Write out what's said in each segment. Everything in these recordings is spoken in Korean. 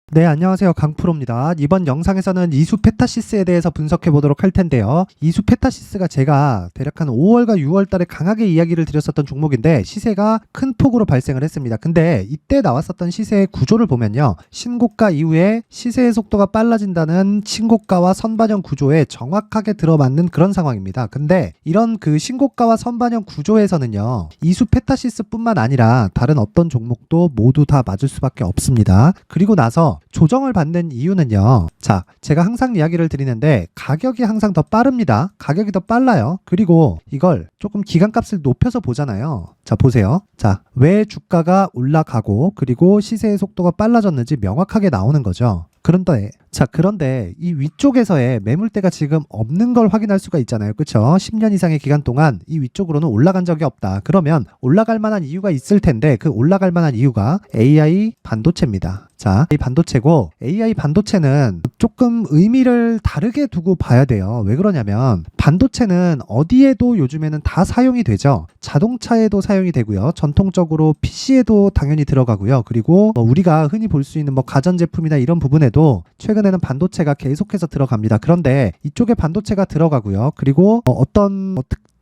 네, 안녕하세요. 강프로입니다. 이번 영상에서는 이수페타시스에 대해서 분석해 보도록 할 텐데요. 이수페타시스가 제가 대략 한 5월과 6월 달에 강하게 이야기를 드렸었던 종목인데 시세가 큰 폭으로 발생을 했습니다. 근데 이때 나왔었던 시세의 구조를 보면요. 신고가 이후에 시세의 속도가 빨라진다는 신고가와 선반영 구조에 정확하게 들어맞는 그런 상황입니다. 근데 이런 그 신고가와 선반영 구조에서는요. 이수페타시스뿐만 아니라 다른 어떤 종목도 모두 다 맞을 수밖에 없습니다. 그리고 나서 조정을 받는 이유는요. 자, 제가 항상 이야기를 드리는데 가격이 항상 더 빠릅니다. 가격이 더 빨라요. 그리고 이걸 조금 기간값을 높여서 보잖아요. 자, 보세요. 자, 왜 주가가 올라가고 그리고 시세의 속도가 빨라졌는지 명확하게 나오는 거죠. 그런데 이 위쪽에서의 매물대가 지금 없는 걸 확인할 수가 있잖아요. 그렇죠? 10년 이상의 기간 동안 이 위쪽으로는 올라간 적이 없다. 그러면 올라갈 만한 이유가 있을 텐데 그 올라갈 만한 이유가 AI 반도체입니다. 자, 이 반도체고 AI 반도체는 조금 의미를 다르게 두고 봐야 돼요. 왜 그러냐면 반도체는 어디에도 요즘에는 다 사용이 되죠. 자동차에도 사용이 되고요. 전통적으로 PC에도 당연히 들어가고요. 그리고 우리가 흔히 볼 수 있는 가전제품이나 이런 부분에도 최근에는 반도체가 계속해서 들어갑니다. 그런데 이쪽에 반도체가 들어가고요. 그리고 어떤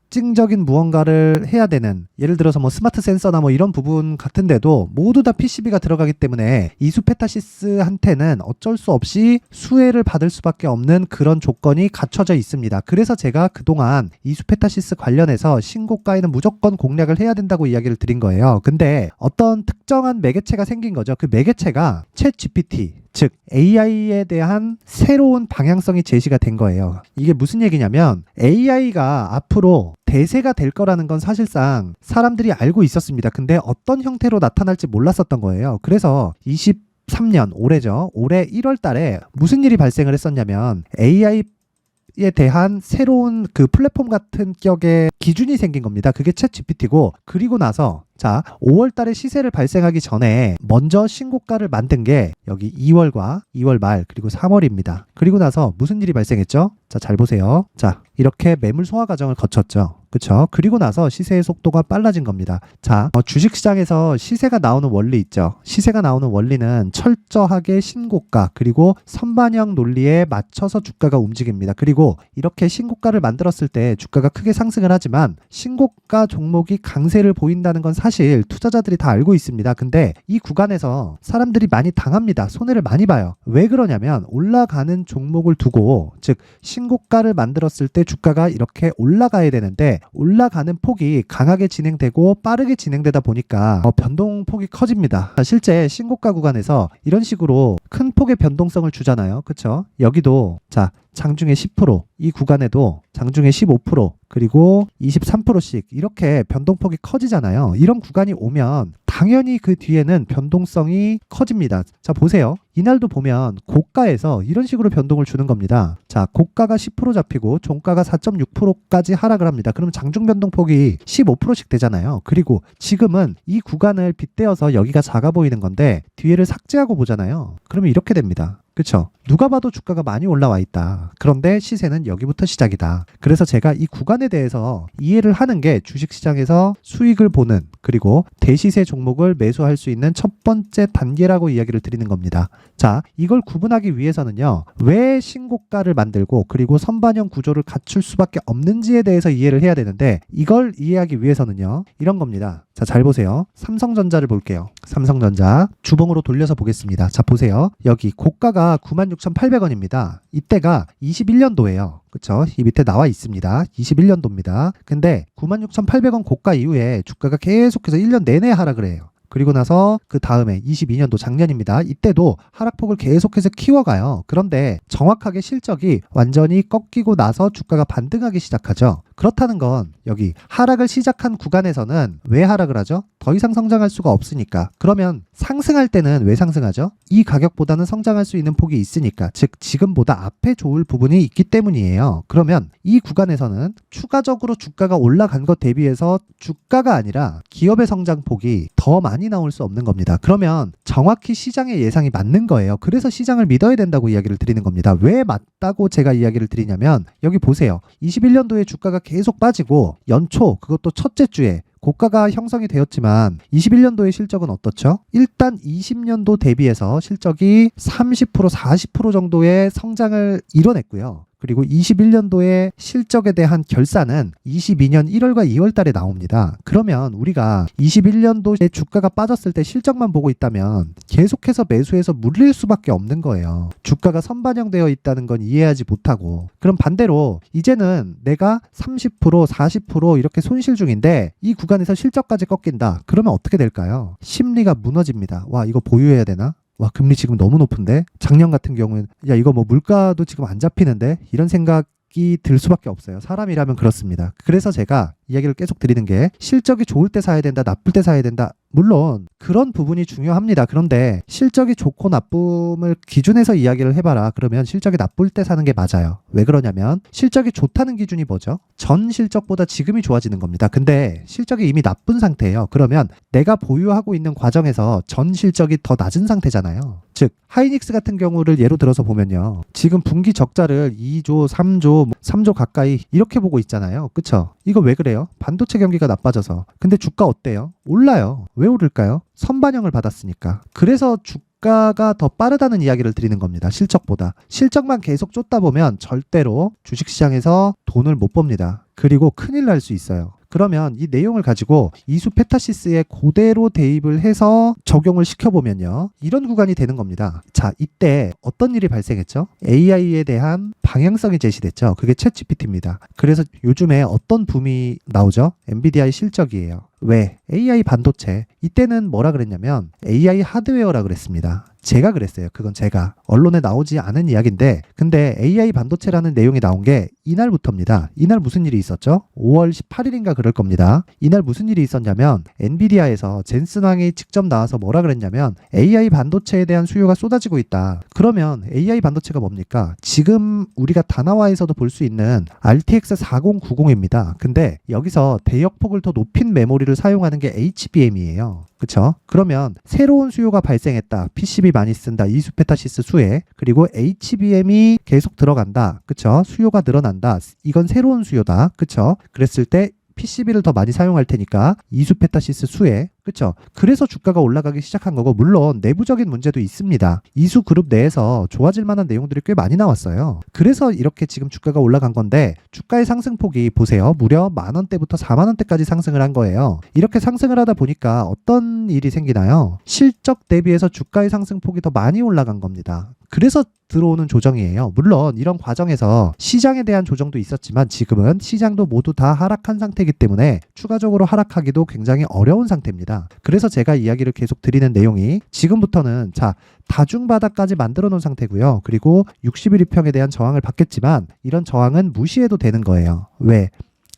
특징적인 무언가를 해야 되는 예를 들어서 스마트 센서나 이런 부분 같은데도 모두 다 PCB가 들어가기 때문에 이수페타시스한테는 어쩔 수 없이 수혜를 받을 수밖에 없는 그런 조건이 갖춰져 있습니다. 그래서 제가 그동안 이수페타시스 관련해서 신고가에는 무조건 공략을 해야 된다고 이야기를 드린 거예요. 근데 어떤 특정한 매개체가 생긴 거죠. 그 매개체가 챗GPT 즉 AI에 대한 새로운 방향성이 제시가 된 거예요. 이게 무슨 얘기냐면 AI가 앞으로 대세가 될 거라는 건 사실상 사람들이 알고 있었습니다. 근데 어떤 형태로 나타날지 몰랐었던 거예요. 그래서 23년 올해죠. 올해 1월 달에 무슨 일이 발생을 했었냐면 AI에 대한 새로운 그 플랫폼 같은 격의 기준이 생긴 겁니다. 그게 챗GPT고 그리고 나서 자, 5월 달에 시세를 발생하기 전에 먼저 신고가를 만든 게 여기 2월과 2월 말 그리고 3월입니다. 그리고 나서 무슨 일이 발생했죠? 자, 잘 보세요. 자, 이렇게 매물 소화 과정을 거쳤죠. 그쵸? 그리고 나서 시세의 속도가 빨라진 겁니다. 자, 주식시장에서 시세가 나오는 원리 있죠. 시세가 나오는 원리는 철저하게 신고가 그리고 선반영 논리에 맞춰서 주가가 움직입니다. 그리고 이렇게 신고가를 만들었을 때 주가가 크게 상승을 하지만 신고가 종목이 강세를 보인다는 건 사실 투자자들이 다 알고 있습니다. 근데 이 구간에서 사람들이 많이 당합니다. 손해를 많이 봐요. 왜 그러냐면 올라가는 종목을 두고 즉 신고가를 만들었을 때 주가가 이렇게 올라가야 되는데 올라가는 폭이 강하게 진행되고 빠르게 진행되다 보니까 변동폭이 커집니다. 실제 신고가 구간에서 이런 식으로 큰 폭의 변동성을 주잖아요. 그쵸? 여기도 자 장중에 10%, 이 구간에도 장중에 15%, 그리고 23%씩 이렇게 변동폭이 커지잖아요. 이런 구간이 오면 당연히 그 뒤에는 변동성이 커집니다. 자, 보세요. 이날도 보면 고가에서 이런 식으로 변동을 주는 겁니다. 자, 고가가 10% 잡히고 종가가 4.6%까지 하락을 합니다. 그럼 장중 변동폭이 15%씩 되잖아요. 그리고 지금은 이 구간을 빗대어서 여기가 작아 보이는 건데 뒤에를 삭제하고 보잖아요. 그러면 이렇게 됩니다. 그쵸? 누가 봐도 주가가 많이 올라와 있다. 그런데 시세는 여기부터 시작이다. 그래서 제가 이 구간에 대해서 이해를 하는 게 주식시장에서 수익을 보는 그리고 대시세 종목을 매수할 수 있는 첫 번째 단계라고 이야기를 드리는 겁니다. 자, 이걸 구분하기 위해서는요. 왜 신고가를 만들고 그리고 선반영 구조를 갖출 수밖에 없는지에 대해서 이해를 해야 되는데 이걸 이해하기 위해서는요. 이런 겁니다. 자, 잘 보세요. 삼성전자를 볼게요. 삼성전자 주봉으로 돌려서 보겠습니다. 자, 보세요. 여기 고가가 96,800원입니다. 이때가 21년도예요. 그쵸? 이 밑에 나와 있습니다. 21년도입니다. 근데 96,800원 고가 이후에 주가가 계속해서 1년 내내 하락을 해요. 그리고 나서 그 다음에 22년도 작년입니다. 이때도 하락폭을 계속해서 키워가요. 그런데 정확하게 실적이 완전히 꺾이고 나서 주가가 반등하기 시작하죠. 그렇다는 건 여기 하락을 시작한 구간에서는 왜 하락을 하죠? 더 이상 성장할 수가 없으니까. 그러면 상승할 때는 왜 상승하죠? 이 가격보다는 성장할 수 있는 폭이 있으니까. 즉 지금보다 앞에 좋을 부분이 있기 때문이에요. 그러면 이 구간에서는 추가적으로 주가가 올라간 것 대비해서 주가가 아니라 기업의 성장폭이 더 많이 나올 수 없는 겁니다. 그러면 정확히 시장의 예상이 맞는 거예요. 그래서 시장을 믿어야 된다고 이야기를 드리는 겁니다. 왜 맞다고 제가 이야기를 드리냐면 여기 보세요. 21년도에 주가가 계속 빠지고 연초 그것도 첫째 주에 고가가 형성이 되었지만 21년도의 실적은 어떻죠? 일단 20년도 대비해서 실적이 30% 40% 정도의 성장을 이뤄냈고요. 그리고 21년도에 실적에 대한 결산은 22년 1월과 2월 달에 나옵니다. 그러면 우리가 21년도에 주가가 빠졌을 때 실적만 보고 있다면 계속해서 매수해서 물릴 수밖에 없는 거예요. 주가가 선반영되어 있다는 건 이해하지 못하고, 그럼 반대로 이제는 내가 30% 40% 이렇게 손실 중인데 이 구간에서 실적까지 꺾인다. 그러면 어떻게 될까요? 심리가 무너집니다. 와, 이거 보유해야 되나? 와, 금리 지금 너무 높은데? 작년 같은 경우는 야, 이거 뭐 물가도 지금 안 잡히는데? 이런 생각이 들 수밖에 없어요. 사람이라면 그렇습니다. 그래서 제가 이야기를 계속 드리는 게, 실적이 좋을 때 사야 된다, 나쁠 때 사야 된다. 물론 그런 부분이 중요합니다. 그런데 실적이 좋고 나쁨을 기준해서 이야기를 해봐라. 그러면 실적이 나쁠 때 사는 게 맞아요. 왜 그러냐면 실적이 좋다는 기준이 뭐죠? 전 실적보다 지금이 좋아지는 겁니다. 근데 실적이 이미 나쁜 상태예요. 그러면 내가 보유하고 있는 과정에서 전 실적이 더 낮은 상태잖아요. 즉 하이닉스 같은 경우를 예로 들어서 보면요, 지금 분기 적자를 2조 3조 3조 가까이 이렇게 보고 있잖아요. 그쵸? 이거 왜 그래요? 반도체 경기가 나빠져서. 근데 주가 어때요? 올라요. 왜 오를까요? 선반영을 받았으니까. 그래서 주가가 더 빠르다는 이야기를 드리는 겁니다. 실적보다. 실적만 계속 쫓다 보면 절대로 주식시장에서 돈을 못 법니다. 그리고 큰일 날 수 있어요. 그러면 이 내용을 가지고 이수 페타시스에 그대로 대입을 해서 적용을 시켜보면요, 이런 구간이 되는 겁니다. 자, 이때 어떤 일이 발생했죠? AI에 대한 방향성이 제시됐죠. 그게 챗GPT입니다. 그래서 요즘에 어떤 붐이 나오죠? 엔비디아의 실적이에요. 왜? AI 반도체. 이때는 뭐라 그랬냐면 AI 하드웨어라 그랬습니다. 제가 그랬어요. 그건 제가. 언론에 나오지 않은 이야기인데, 근데 AI 반도체라는 내용이 나온 게 이날부터입니다. 이날 무슨 일이 있었죠? 5월 18일인가 그럴 겁니다. 이날 무슨 일이 있었냐면 엔비디아에서 젠슨 왕이 직접 나와서 뭐라 그랬냐면 AI 반도체에 대한 수요가 쏟아지고 있다. 그러면 AI 반도체가 뭡니까? 지금 우리가 다나와에서도 볼 수 있는 RTX 4090입니다. 근데 여기서 대역폭을 더 높인 메모리를 사용하는 게 HBM이에요. 그쵸? 그러면 새로운 수요가 발생했다. PCB 많이 쓴다. 이수 페타시스 수에. 그리고 HBM이 계속 들어간다. 그쵸? 수요가 늘어난다. 이건 새로운 수요다. 그쵸? 그랬을 때 PCB를 더 많이 사용할 테니까 이수 페타시스 수에. 그쵸? 그래서 주가가 올라가기 시작한 거고, 물론 내부적인 문제도 있습니다. 이수 그룹 내에서 좋아질 만한 내용들이 꽤 많이 나왔어요. 그래서 이렇게 지금 주가가 올라간 건데, 주가의 상승폭이 보세요. 무려 10,000원대부터 40,000원대까지 상승을 한 거예요. 이렇게 상승을 하다 보니까 어떤 일이 생기나요? 실적 대비해서 주가의 상승폭이 더 많이 올라간 겁니다. 그래서 들어오는 조정이에요. 물론 이런 과정에서 시장에 대한 조정도 있었지만 지금은 시장도 모두 다 하락한 상태이기 때문에 추가적으로 하락하기도 굉장히 어려운 상태입니다. 그래서 제가 이야기를 계속 드리는 내용이, 지금부터는 자, 다중바닥까지 만들어 놓은 상태고요. 그리고 60일 이평에 대한 저항을 받겠지만 이런 저항은 무시해도 되는 거예요. 왜?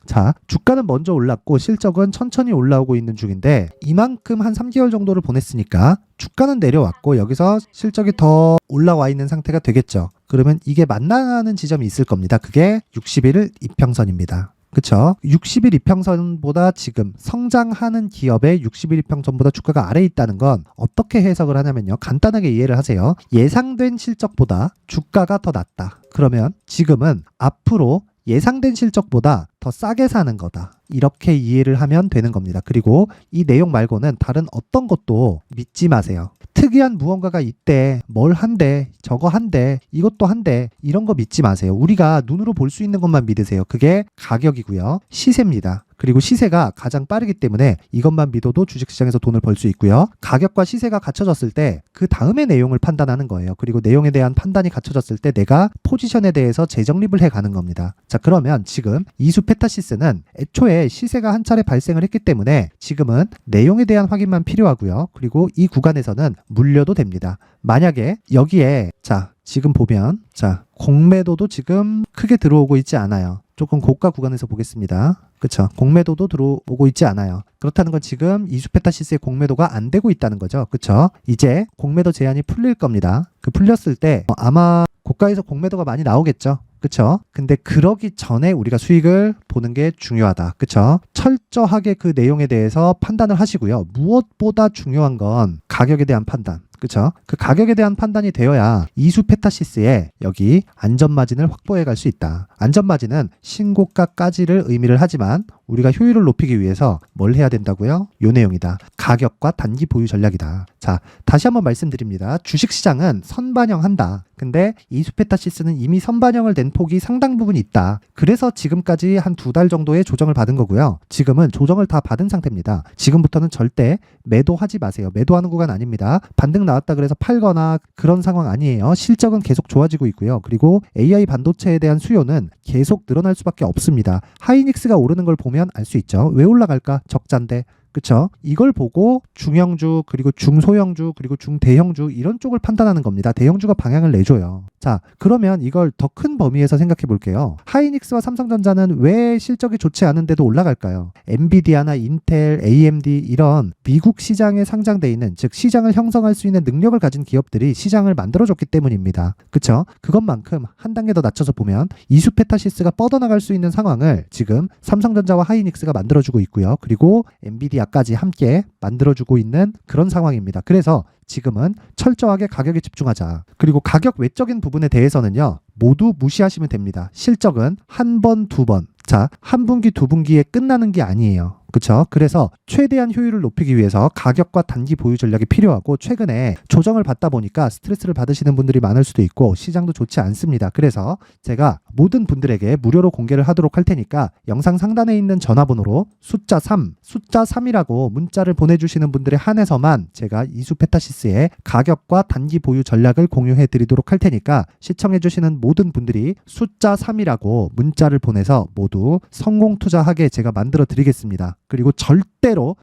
자, 주가는 먼저 올랐고 실적은 천천히 올라오고 있는 중인데, 이만큼 한 3개월 정도를 보냈으니까 주가는 내려왔고 여기서 실적이 더 올라와 있는 상태가 되겠죠. 그러면 이게 만나는 지점이 있을 겁니다. 그게 60일 이평선입니다. 그쵸? 60일 이평선보다 지금 성장하는 기업의 60일 이평선보다 주가가 아래에 있다는 건 어떻게 해석을 하냐면요, 간단하게 이해를 하세요. 예상된 실적보다 주가가 더 낮다. 그러면 지금은 앞으로 예상된 실적보다 더 싸게 사는 거다. 이렇게 이해를 하면 되는 겁니다. 그리고 이 내용 말고는 다른 어떤 것도 믿지 마세요. 특이한 무언가가 있대, 뭘 한대, 저거 한대, 이것도 한대, 이런 거 믿지 마세요. 우리가 눈으로 볼 수 있는 것만 믿으세요. 그게 가격이고요. 시세입니다. 그리고 시세가 가장 빠르기 때문에 이것만 믿어도 주식시장에서 돈을 벌 수 있고요. 가격과 시세가 갖춰졌을 때 그 다음에 내용을 판단하는 거예요. 그리고 내용에 대한 판단이 갖춰졌을 때 내가 포지션에 대해서 재정립을 해가는 겁니다. 자, 그러면 지금 이수 페타시스는 애초에 시세가 한 차례 발생을 했기 때문에 지금은 내용에 대한 확인만 필요하고요. 그리고 이 구간에서는 물려도 됩니다. 만약에 여기에 자, 지금 보면 자, 공매도도 지금 크게 들어오고 있지 않아요. 조금 고가 구간에서 보겠습니다. 그쵸? 공매도도 들어오고 있지 않아요. 그렇다는 건 지금 이수 페타시스의 공매도가 안 되고 있다는 거죠. 그쵸? 이제 공매도 제한이 풀릴 겁니다. 그 풀렸을 때 아마 고가에서 공매도가 많이 나오겠죠. 그쵸? 근데 그러기 전에 우리가 수익을 보는 게 중요하다. 그쵸? 철저하게 그 내용에 대해서 판단을 하시고요. 무엇보다 중요한 건 가격에 대한 판단. 그쵸? 그 가격에 대한 판단이 되어야 이수 페타시스에 여기 안전마진을 확보해 갈 수 있다. 안전마진은 신고가까지를 의미를 하지만 우리가 효율을 높이기 위해서 뭘 해야 된다고요? 요 내용이다. 가격과 단기 보유 전략이다. 자, 다시 한번 말씀드립니다. 주식시장은 선반영한다. 근데 이수페타시스는 이미 선반영을 낸 폭이 상당 부분 있다. 그래서 지금까지 한 2달 정도의 조정을 받은 거고요. 지금은 조정을 다 받은 상태입니다. 지금부터는 절대 매도하지 마세요. 매도하는 구간 아닙니다. 반등 나왔다 그래서 팔거나 그런 상황 아니에요. 실적은 계속 좋아지고 있고요. 그리고 AI 반도체에 대한 수요는 계속 늘어날 수밖에 없습니다. 하이닉스가 오르는 걸 보면 알 수 있죠. 왜 올라갈까? 적자인데. 그쵸? 이걸 보고 중형주 그리고 중소형주 그리고 중대형주 이런 쪽을 판단하는 겁니다. 대형주가 방향을 내줘요. 자, 그러면 이걸 더 큰 범위에서 생각해 볼게요. 하이닉스와 삼성전자는 왜 실적이 좋지 않은데도 올라갈까요? 엔비디아나 인텔, AMD 이런 미국 시장에 상장돼 있는, 즉 시장을 형성할 수 있는 능력을 가진 기업들이 시장을 만들어줬기 때문입니다. 그쵸? 그것만큼 한 단계 더 낮춰서 보면 이수페타시스가 뻗어나갈 수 있는 상황을 지금 삼성전자와 하이닉스가 만들어주고 있고요. 그리고 엔비디아까지 함께 만들어주고 있는 그런 상황입니다. 그래서 지금은 철저하게 가격에 집중하자. 그리고 가격 외적인 부분에 대해서는요, 모두 무시하시면 됩니다. 실적은 한 번, 두 번. 자, 한 분기, 두 분기에 끝나는 게 아니에요. 그쵸? 그래서 최대한 효율을 높이기 위해서 가격과 단기 보유 전략이 필요하고, 최근에 조정을 받다 보니까 스트레스를 받으시는 분들이 많을 수도 있고 시장도 좋지 않습니다. 그래서 제가 모든 분들에게 무료로 공개를 하도록 할 테니까 영상 상단에 있는 전화번호로 숫자 3이라고 문자를 보내주시는 분들에 한해서만 제가 이수페타시스의 가격과 단기 보유 전략을 공유해 드리도록 할 테니까 시청해 주시는 모든 분들이 숫자 3이라고 문자를 보내서 모두 성공 투자하게 제가 만들어 드리겠습니다. 그리고 절대로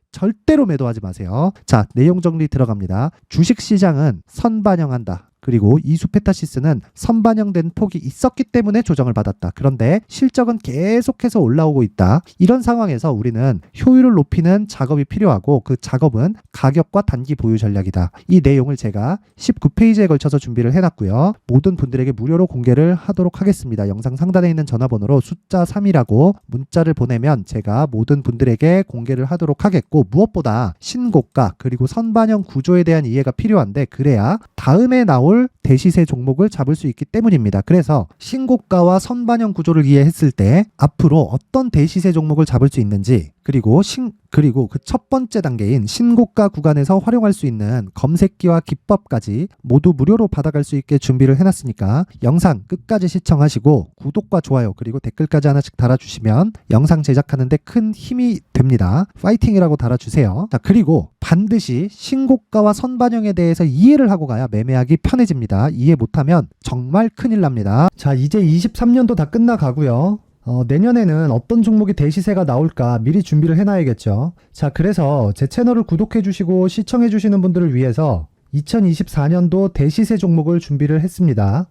매도하지 마세요. 자, 내용 정리 들어갑니다. 주식시장은 선반영한다. 그리고 이수페타시스는 선반영된 폭이 있었기 때문에 조정을 받았다. 그런데 실적은 계속해서 올라오고 있다. 이런 상황에서 우리는 효율을 높이는 작업이 필요하고, 그 작업은 가격과 단기 보유 전략이다. 이 내용을 제가 19페이지에 걸쳐서 준비를 해놨고요. 모든 분들에게 무료로 공개를 하도록 하겠습니다. 영상 상단에 있는 전화번호로 숫자 3이라고 문자를 보내면 제가 모든 분들에게 공개를 하도록 하겠고, 무엇보다 신고가 그리고 선반영 구조에 대한 이해가 필요한데, 그래야 다음에 나올 대시세 종목을 잡을 수 있기 때문입니다. 그래서 신고가와 선반영 구조를 이해했을 때 앞으로 어떤 대시세 종목을 잡을 수 있는지, 그리고 그 첫 번째 단계인 신고가 구간에서 활용할 수 있는 검색기와 기법까지 모두 무료로 받아갈 수 있게 준비를 해놨으니까 영상 끝까지 시청하시고 구독과 좋아요 그리고 댓글까지 하나씩 달아주시면 영상 제작하는데 큰 힘이 됩니다. 파이팅이라고 달아주세요. 자, 그리고 반드시 신고가와 선반영에 대해서 이해를 하고 가야 매매하기 편해집니다. 이해 못하면 정말 큰일 납니다. 자, 이제 23년도 다 끝나가고요. 내년에는 어떤 종목이 대시세가 나올까 미리 준비를 해놔야겠죠. 자, 그래서 제 채널을 구독해주시고 시청해주시는 분들을 위해서 2024년도 대시세 종목을 준비를 했습니다.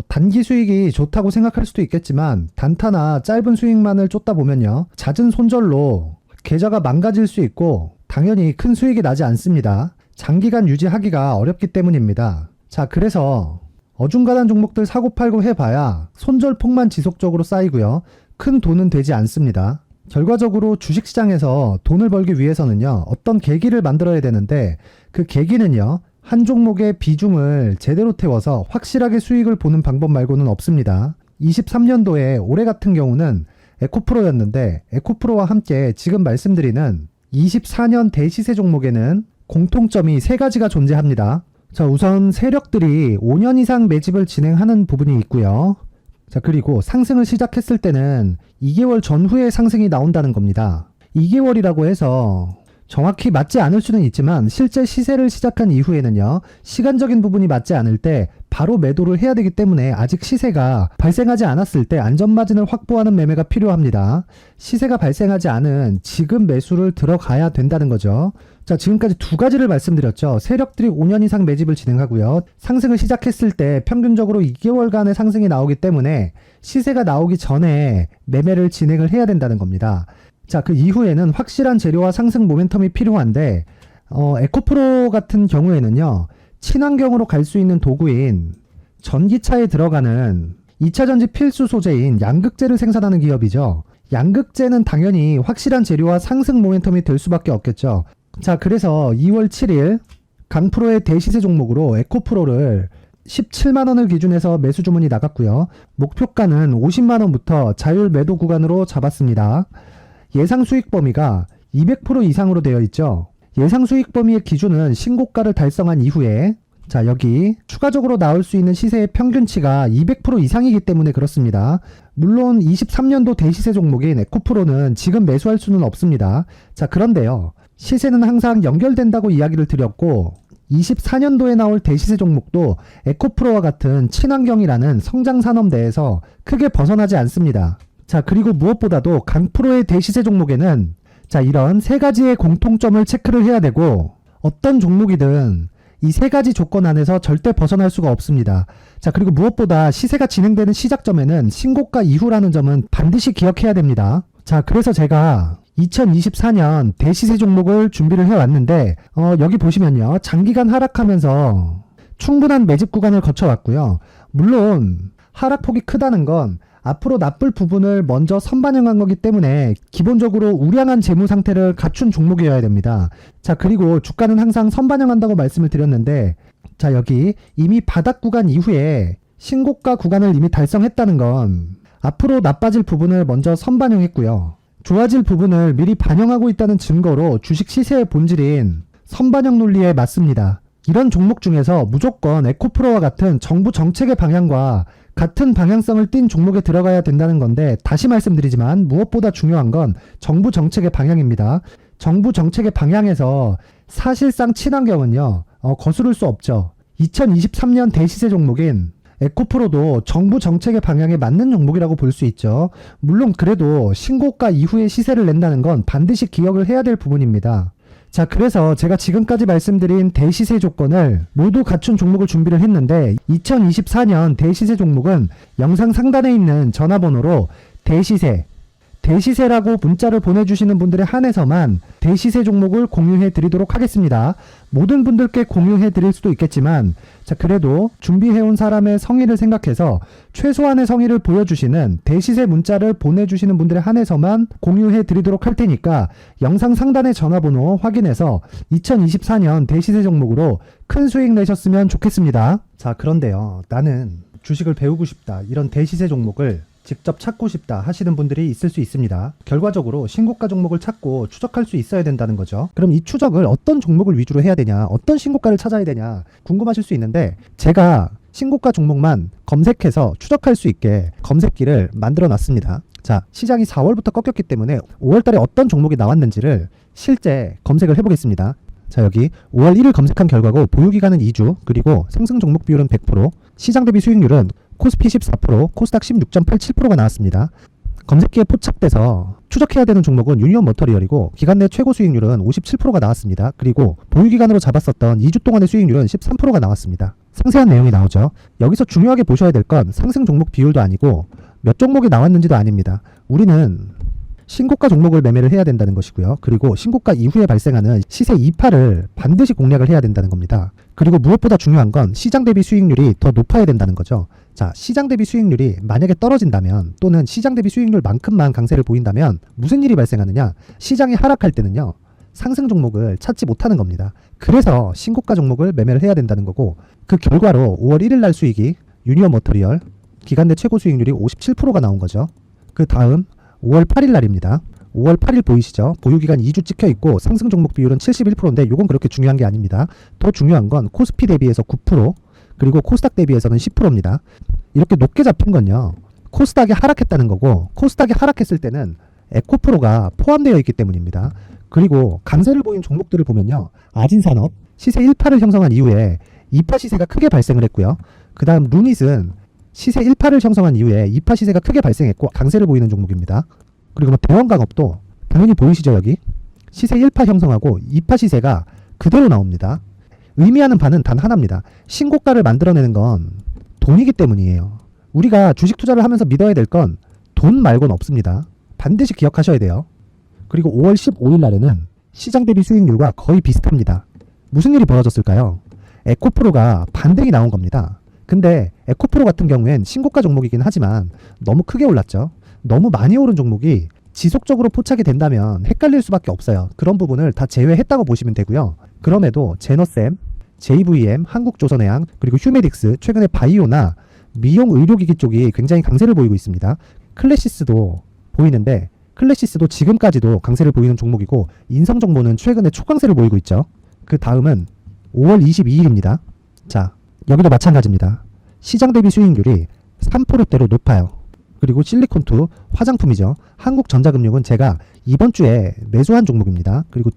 단기 수익이 좋다고 생각할 수도 있겠지만 단타나 짧은 수익만을 쫓다 보면요, 잦은 손절로 계좌가 망가질 수 있고 당연히 큰 수익이 나지 않습니다. 장기간 유지하기가 어렵기 때문입니다. 자, 그래서 어중간한 종목들 사고 팔고 해봐야 손절폭만 지속적으로 쌓이고요, 큰 돈은 되지 않습니다. 결과적으로 주식시장에서 돈을 벌기 위해서는요, 어떤 계기를 만들어야 되는데, 그 계기는요, 한 종목의 비중을 제대로 태워서 확실하게 수익을 보는 방법 말고는 없습니다. 23년도에 올해 같은 경우는 에코프로였는데, 에코프로와 함께 지금 말씀드리는 24년 대시세 종목에는 공통점이 3가지가 존재합니다. 자, 우선 세력들이 5년 이상 매집을 진행하는 부분이 있고요. 자, 그리고 상승을 시작했을 때는 2개월 전후에 상승이 나온다는 겁니다. 2개월이라고 해서 정확히 맞지 않을 수는 있지만 실제 시세를 시작한 이후에는요, 시간적인 부분이 맞지 않을 때 바로 매도를 해야 되기 때문에 아직 시세가 발생하지 않았을 때 안전마진을 확보하는 매매가 필요합니다. 시세가 발생하지 않은 지금 매수를 들어가야 된다는 거죠. 자, 지금까지 2가지를 말씀드렸죠. 세력들이 5년 이상 매집을 진행하고요, 상승을 시작했을 때 평균적으로 2개월간의 상승이 나오기 때문에 시세가 나오기 전에 매매를 진행을 해야 된다는 겁니다. 자, 그 이후에는 확실한 재료와 상승 모멘텀이 필요한데, 에코프로 같은 경우에는요, 친환경으로 갈 수 있는 도구인 전기차에 들어가는 2차전지 필수 소재인 양극재를 생산하는 기업이죠. 양극재는 당연히 확실한 재료와 상승 모멘텀이 될 수밖에 없겠죠. 자, 그래서 2월 7일 강프로의 대시세 종목으로 에코프로를 17만원을 기준해서 매수 주문이 나갔고요. 목표가는 50만원부터 자율 매도 구간으로 잡았습니다. 예상 수익 범위가 200% 이상으로 되어 있죠. 예상 수익 범위의 기준은 신고가를 달성한 이후에 자, 여기 추가적으로 나올 수 있는 시세의 평균치가 200% 이상이기 때문에 그렇습니다. 물론 23년도 대시세 종목인 에코프로는 지금 매수할 수는 없습니다. 자, 그런데요. 시세는 항상 연결된다고 이야기를 드렸고 24년도에 나올 대시세 종목도 에코프로와 같은 친환경이라는 성장산업대에서 크게 벗어나지 않습니다. 자, 그리고 무엇보다도 강프로의 대시세 종목에는 자, 이런 세 가지의 공통점을 체크를 해야 되고 어떤 종목이든 이 세 가지 조건 안에서 절대 벗어날 수가 없습니다. 자, 그리고 무엇보다 시세가 진행되는 시작점에는 신고가 이후라는 점은 반드시 기억해야 됩니다. 자, 그래서 제가 2024년 대시세 종목을 준비를 해왔는데 여기 보시면요. 장기간 하락하면서 충분한 매집 구간을 거쳐왔고요. 물론 하락폭이 크다는 건 앞으로 나쁠 부분을 먼저 선반영한 거기 때문에 기본적으로 우량한 재무 상태를 갖춘 종목이어야 됩니다. 자, 그리고 주가는 항상 선반영한다고 말씀을 드렸는데 자, 여기 이미 바닥 구간 이후에 신고가 구간을 이미 달성했다는 건 앞으로 나빠질 부분을 먼저 선반영했고요. 좋아질 부분을 미리 반영하고 있다는 증거로 주식 시세의 본질인 선반영 논리에 맞습니다. 이런 종목 중에서 무조건 에코프로와 같은 정부 정책의 방향과 같은 방향성을 띈 종목에 들어가야 된다는 건데 다시 말씀드리지만 무엇보다 중요한 건 정부 정책의 방향입니다. 정부 정책의 방향에서 사실상 친환경은요 거스를 수 없죠. 2023년 대시세 종목인 에코프로도 정부 정책의 방향에 맞는 종목이라고 볼 수 있죠. 물론 그래도 신고가 이후에 시세를 낸다는 건 반드시 기억을 해야 될 부분입니다. 자, 그래서 제가 지금까지 말씀드린 대시세 조건을 모두 갖춘 종목을 준비를 했는데 2024년 대시세 종목은 영상 상단에 있는 전화번호로 대시세라고 문자를 보내주시는 분들에 한해서만 대시세 종목을 공유해 드리도록 하겠습니다. 모든 분들께 공유해 드릴 수도 있겠지만 자, 그래도 준비해온 사람의 성의를 생각해서 최소한의 성의를 보여주시는 대시세 문자를 보내주시는 분들에 한해서만 공유해 드리도록 할 테니까 영상 상단의 전화번호 확인해서 2024년 대시세 종목으로 큰 수익 내셨으면 좋겠습니다. 자, 그런데요. 나는 주식을 배우고 싶다. 이런 대시세 종목을 직접 찾고 싶다 하시는 분들이 있을 수 있습니다. 결과적으로 신고가 종목을 찾고 추적할 수 있어야 된다는 거죠. 그럼 이 추적을 어떤 종목을 위주로 해야 되냐, 어떤 신고가를 찾아야 되냐 궁금하실 수 있는데 제가 신고가 종목만 검색해서 추적할 수 있게 검색기를 만들어 놨습니다. 자, 시장이 4월부터 꺾였기 때문에 5월달에 어떤 종목이 나왔는지를 실제 검색을 해보겠습니다. 자, 여기 5월 1일 검색한 결과고 보유기간은 2주, 그리고 상승 종목 비율은 100%, 시장 대비 수익률은 코스피 14%, 코스닥 16.87%가 나왔습니다. 검색기에 포착돼서 추적해야 되는 종목은 유니온 머터리얼이고 기간 내 최고 수익률은 57%가 나왔습니다. 그리고 보유기간으로 잡았었던 2주 동안의 수익률은 13%가 나왔습니다. 상세한 내용이 나오죠. 여기서 중요하게 보셔야 될 건 상승 종목 비율도 아니고 몇 종목이 나왔는지도 아닙니다. 우리는 신고가 종목을 매매를 해야 된다는 것이고요. 그리고 신고가 이후에 발생하는 시세 이파를 반드시 공략을 해야 된다는 겁니다. 그리고 무엇보다 중요한 건 시장 대비 수익률이 더 높아야 된다는 거죠. 자, 시장 대비 수익률이 만약에 떨어진다면 또는 시장 대비 수익률만큼만 강세를 보인다면 무슨 일이 발생하느냐? 시장이 하락할 때는요. 상승 종목을 찾지 못하는 겁니다. 그래서 신고가 종목을 매매를 해야 된다는 거고 그 결과로 5월 1일 날 수익이 유니온 머터리얼 기간 내 최고 수익률이 57%가 나온 거죠. 그 다음 5월 8일 날입니다. 5월 8일 보이시죠? 보유기간 2주 찍혀 있고 상승 종목 비율은 71%인데 이건 그렇게 중요한 게 아닙니다. 더 중요한 건 코스피 대비해서 9%, 그리고 코스닥 대비해서는 10%입니다. 이렇게 높게 잡힌 건요. 코스닥이 하락했다는 거고 코스닥이 하락했을 때는 에코프로가 포함되어 있기 때문입니다. 그리고 강세를 보인 종목들을 보면요. 아진산업 시세 1파를 형성한 이후에 2파 시세가 크게 발생을 했고요. 그 다음 루닛은 시세 1파를 형성한 이후에 2파 시세가 크게 발생했고 강세를 보이는 종목입니다. 그리고 뭐 대원강업도 당연히 보이시죠 여기? 시세 1파 형성하고 2파 시세가 그대로 나옵니다. 의미하는 바는 단 하나입니다. 신고가를 만들어내는 건 돈이기 때문이에요. 우리가 주식 투자를 하면서 믿어야 될 건 돈 말고는 없습니다. 반드시 기억하셔야 돼요. 그리고 5월 15일 날에는 시장 대비 수익률과 거의 비슷합니다. 무슨 일이 벌어졌을까요? 에코프로가 반등이 나온 겁니다. 근데 에코프로 같은 경우엔 신고가 종목이긴 하지만 너무 크게 올랐죠. 너무 많이 오른 종목이 지속적으로 포착이 된다면 헷갈릴 수밖에 없어요. 그런 부분을 다 제외했다고 보시면 되고요. 그럼에도 제너셈, JVM, 한국조선해양, 그리고 휴메딕스, 최근에 바이오나 미용 의료기기 쪽이 굉장히 강세를 보이고 있습니다. 클래시스도 보이는데 클래시스도 지금까지도 강세를 보이는 종목이고 인성정보는 최근에 초강세를 보이고 있죠. 그 다음은 5월 22일입니다. 자, 여기도 마찬가지입니다. 시장 대비 수익률이 3%대로 높아요. 그리고 실리콘2 화장품이죠. 한국전자금융은 제가 이번 주에 매수한 종목입니다. 그리고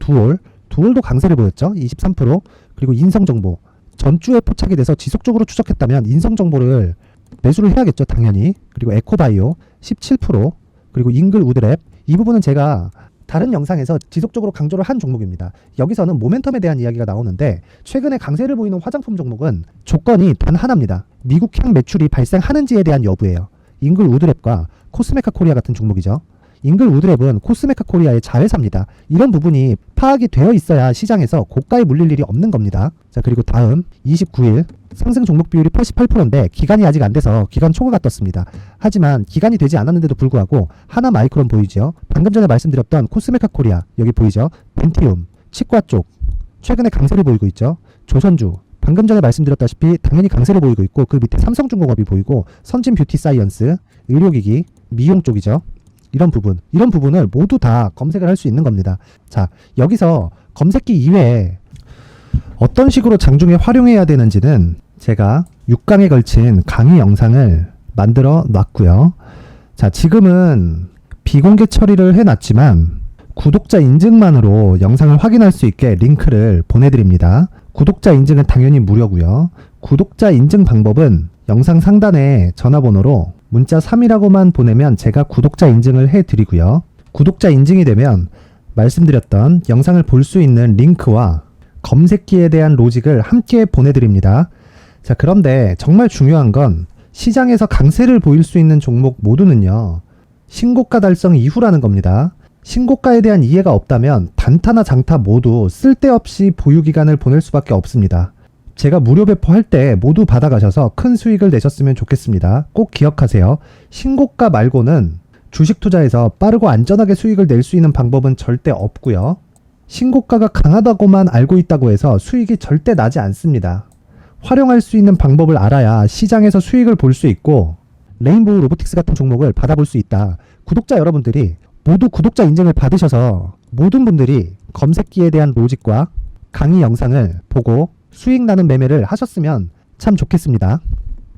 두올도 강세를 보였죠. 23%. 그리고 인성정보 전주에 포착이 돼서 지속적으로 추적했다면 인성정보를 매수를 해야겠죠. 당연히. 그리고 에코바이오 17%. 그리고 잉글 우드랩 이 부분은 제가 다른 영상에서 지속적으로 강조를 한 종목입니다. 여기서는 모멘텀에 대한 이야기가 나오는데 최근에 강세를 보이는 화장품 종목은 조건이 단 하나입니다. 미국향 매출이 발생하는지에 대한 여부예요. 잉글 우드랩과 코스메카 코리아 같은 종목이죠. 잉글 우드랩은 코스메카 코리아의 자회사입니다. 이런 부분이 파악이 되어 있어야 시장에서 고가에 물릴 일이 없는 겁니다. 자, 그리고 다음 29일 상승 종목 비율이 88%인데 기간이 아직 안 돼서 기간 초과가 떴습니다. 하지만 기간이 되지 않았는데도 불구하고 하나 마이크론 보이죠. 방금 전에 말씀드렸던 코스메카 코리아 여기 보이죠. 벤티움 치과 쪽 최근에 강세를 보이고 있죠. 조선주 방금 전에 말씀드렸다시피 당연히 강세를 보이고 있고 그 밑에 삼성중공업이 보이고 선진 뷰티 사이언스 의료기기 미용 쪽이죠. 이런 부분을 모두 다 검색을 할 수 있는 겁니다. 자, 여기서 검색기 이외에 어떤 식으로 장중에 활용해야 되는지는 제가 6강에 걸친 강의 영상을 만들어 놨고요. 자, 지금은 비공개 처리를 해놨지만 구독자 인증만으로 영상을 확인할 수 있게 링크를 보내드립니다. 구독자 인증은 당연히 무료고요. 구독자 인증 방법은 영상 상단에 전화번호로 문자 3이라고만 보내면 제가 구독자 인증을 해드리고요. 구독자 인증이 되면 말씀드렸던 영상을 볼 수 있는 링크와 검색기에 대한 로직을 함께 보내드립니다. 자, 그런데 정말 중요한 건 시장에서 강세를 보일 수 있는 종목 모두는요. 신고가 달성 이후라는 겁니다. 신고가에 대한 이해가 없다면 단타나 장타 모두 쓸데없이 보유기간을 보낼 수밖에 없습니다. 제가 무료 배포할 때 모두 받아가셔서 큰 수익을 내셨으면 좋겠습니다. 꼭 기억하세요. 신고가 말고는 주식 투자에서 빠르고 안전하게 수익을 낼 수 있는 방법은 절대 없고요. 신고가가 강하다고만 알고 있다고 해서 수익이 절대 나지 않습니다. 활용할 수 있는 방법을 알아야 시장에서 수익을 볼 수 있고 레인보우 로보틱스 같은 종목을 받아볼 수 있다. 구독자 여러분들이 모두 구독자 인증을 받으셔서 모든 분들이 검색기에 대한 로직과 강의 영상을 보고 수익 나는 매매를 하셨으면 참 좋겠습니다.